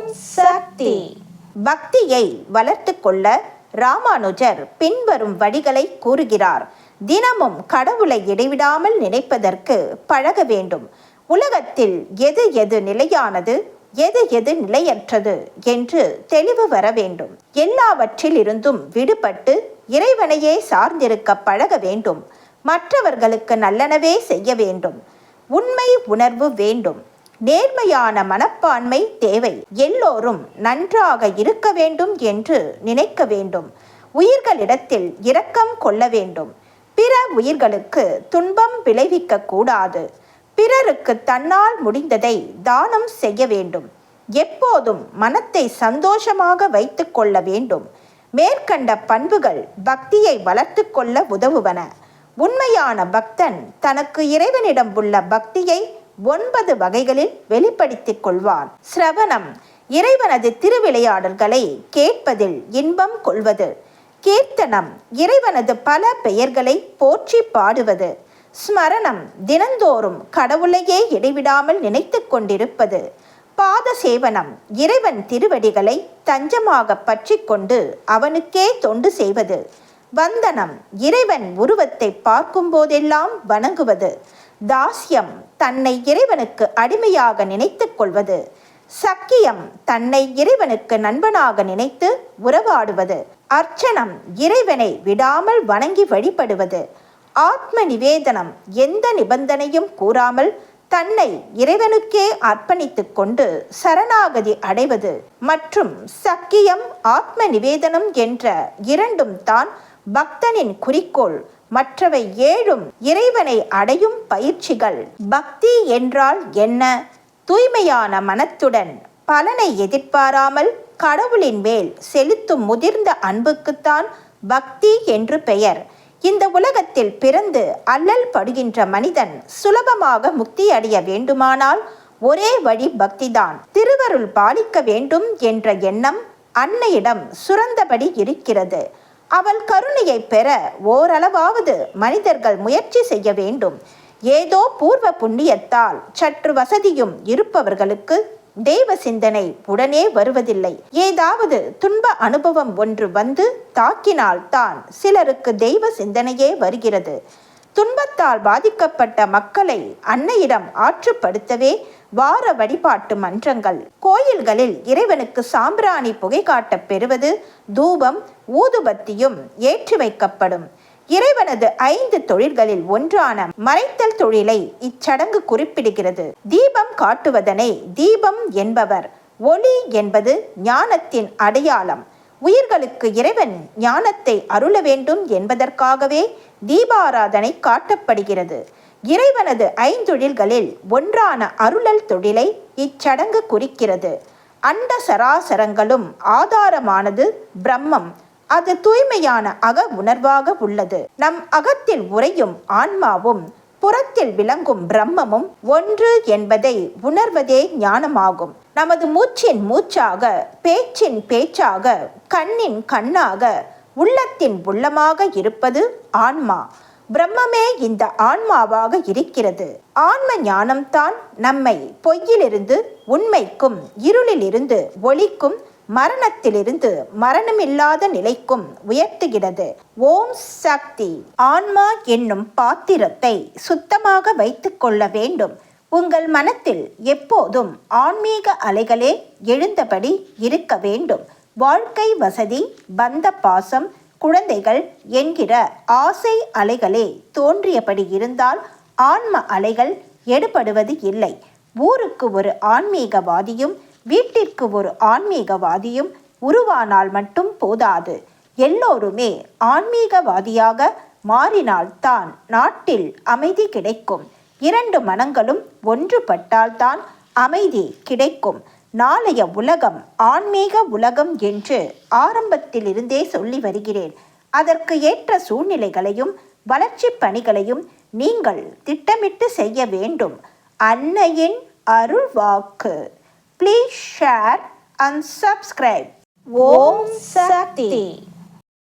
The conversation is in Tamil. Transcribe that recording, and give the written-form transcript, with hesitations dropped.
ஓம் சக்தி. பக்தியை வளர்த்து கொள்ள ராமானுஜர் பின்வரும் வழிகளை கூறுகிறார். தினமும் கடவுளை இடைவிடாமல் நினைப்பதற்கு பழக வேண்டும். உலகத்தில் எது எது நிலையானது, எது எது நிலையற்றது என்று தெளிவு வர வேண்டும். எல்லாவற்றில் இருந்தும் விடுபட்டு இறைவனையே சார்ந்திருக்க பழக வேண்டும். மற்றவர்களுக்கு நல்லனவே செய்ய வேண்டும். உண்மை உணர்வு வேண்டும். நேர்மையான மனப்பான்மை தேவை. எல்லோரும் நன்றாக இருக்க வேண்டும் என்று நினைக்க வேண்டும். உயிர்களிடத்தில் இரக்கம் கொள்ள வேண்டும். பிற உயிர்களுக்கு துன்பம் விளைவிக்க கூடாது. பிறருக்கு தன்னால் முடிந்ததை தானம் செய்ய வேண்டும். எப்போதும் மனத்தை சந்தோஷமாக வைத்து கொள்ள வேண்டும். மேற்கண்ட பண்புகள் பக்தியை வளர்த்து கொள்ள உதவுவன. உண்மையான பக்தன் தனக்கு இறைவனிடம் உள்ள பக்தியை 9 வகைகளில் வெளிப்படுத்திக் கொள்வான். சிரவணம், இறைவனது திருவிளையாடல்களை கேட்பதில் இன்பம் கொள்வது. கீர்த்தனம், இறைவனது பல பெயர்களை போற்றி பாடுவது. ஸ்மரணம், தினந்தோறும் கடவுளையே இடைவிடாமல் நினைத்து கொண்டிருப்பது. பாத சேவனம், இறைவன் திருவடிகளை தஞ்சமாக பற்றி கொண்டு அவனுக்கே தொண்டு செய்வது. வந்தனம், இறைவன் உருவத்தை பார்க்கும் போதெல்லாம் வணங்குவது. தாஸ்யம், தன்னை இறைவனுக்கு அடிமையாக நினைத்துக் கொள்வது. சக்கியம், தன்னை இறைவனுக்கு நண்பனாக நினைத்து உறவாடுவது. அர்ச்சனம், இறைவனை விடாமல் வணங்கி வழிபடுவது. ஆத்ம நிவேதனம், எந்த நிபந்தனையும் கூறாமல் தன்னை இறைவனுக்கே அர்ப்பணித்துக் கொண்டு சரணாகதி அடைவது. மற்றும் சக்கியம், ஆத்ம நிவேதனம் என்ற இரண்டும் தான் பக்தனின் குறிக்கோள். மற்றவை 7ம் இறைவனை அடையும் பயிற்சிகள். பக்தி என்றால் என்ன? தூய்மையான மனத்துடன் பலனை எதிர்பாராமல் கடவுளின் மேல் செலுத்தும் முதிர்ந்த அன்புக்குத்தான் பக்தி என்று பெயர். இந்த உலகத்தில் பிறந்து அல்லல் படுகின்ற மனிதன் சுலபமாக முக்தி அடைய வேண்டுமானால் ஒரே வழி பக்திதான். திருவருள் பாலிக்க வேண்டும் என்ற எண்ணம் அன்னையிடம் சுரந்தபடி இருக்கிறது. அவள் கருணையை பெற ஓரளவாவது மனிதர்கள் முயற்சி செய்ய வேண்டும். ஏதோ பூர்வ புண்ணியத்தால் சற்று வசதியும் இருப்பவர்களுக்கு தெய்வ சிந்தனை உடனே வருவதில்லை. ஏதாவது துன்ப அனுபவம் ஒன்று வந்து தாக்கினால் தான் சிலருக்கு தெய்வ சிந்தனையே வருகிறது. துன்பத்தால் பாதிக்கப்பட்ட மக்களை அன்னையிடம் ஆற்றுப்படுத்தவே வார வழிபாட்டு மன்றங்கள், கோயில்களில் இறைவனுக்கு சாம்பிராணி புகை காட்ட பெறுவது, தூபம் ஊதுபத்தியும் ஏற்றி வைக்கப்படும். இறைவனது 5 தொழில்களில் ஒன்றான மறைத்தல் தொழிலை இச்சடங்கு குறிப்பிடுகிறது. தீபம் காட்டுவதனை தீபம் என்பவர். ஒளி என்பது ஞானத்தின் அடையாளம். உயிர்களுக்கு இறைவன் ஞானத்தை அருள வேண்டும் என்பதற்காகவே தீபாராதனை காட்டப்படுகிறது. இறைவனது 5 தொழில்களில் ஒன்றான அருளல் தொழிலை இச்சடங்கு குறிக்கிறது. அண்ட சராசரங்களும் ஆதாரமானது பிரம்மம். அது தூய்மையான அக உணர்வாக உள்ளது. நம் அகத்தில் உறையும் ஆன்மாவும் புறத்தில் விளங்கும் பிரம்மமும் ஒன்று என்பதை உணர்வதே ஞானமாகும். நமது மூச்சின் மூச்சாக, பேச்சின் பேச்சாக, கண்ணின் கண்ணாக, உள்ளத்தின் உள்ளமாக இருப்பது ஆன்மா. பிரம்மமே இந்த ஆன்மாவாக இருக்கிறது. ஆன்ம ஞானம்தான் நம்மை பொய்யிலிருந்து உண்மைக்கும், இருளிலிருந்து ஒளிக்கும், மரணத்திலிருந்து மரணமில்லாத நிலைக்கும் உயர்த்துகிறது. ஓம் சக்தி. ஆன்மா என்னும் பாத்திரத்தை சுத்தமாக வைத்துக் கொள்ள வேண்டும். உங்கள் மனத்தில் எப்போதும் ஆன்மீக அலைகளே எழுந்தபடி இருக்க வேண்டும். வாழ்க்கை வசதி, பந்த பாசம், குழந்தைகள் என்கிற ஆசை அலைகளே தோன்றியபடி இருந்தால் ஆன்ம அலைகள் எடுபடுவது இல்லை. ஊருக்கு ஒரு ஆன்மீகவாதியும் வீட்டிற்கு ஒரு ஆன்மீகவாதியும் உருவானால் மட்டும் போதாது. எல்லோருமே ஆன்மீகவாதியாக மாறினால்தான் நாட்டில் அமைதி கிடைக்கும். 2 மனங்களும் ஒன்றுபட்டால்தான் அமைதி கிடைக்கும். நாளைய உலகம் ஆன்மீக உலகம் என்று ஆரம்பத்திலிருந்தே சொல்லி வருகிறேன். அதற்கு ஏற்ற சூழ்நிலைகளையும் வளர்ச்சி பணிகளையும் நீங்கள் திட்டமிட்டு செய்ய வேண்டும். அன்னையின் அருள் வாக்கு. Please share and subscribe. Om Shakti.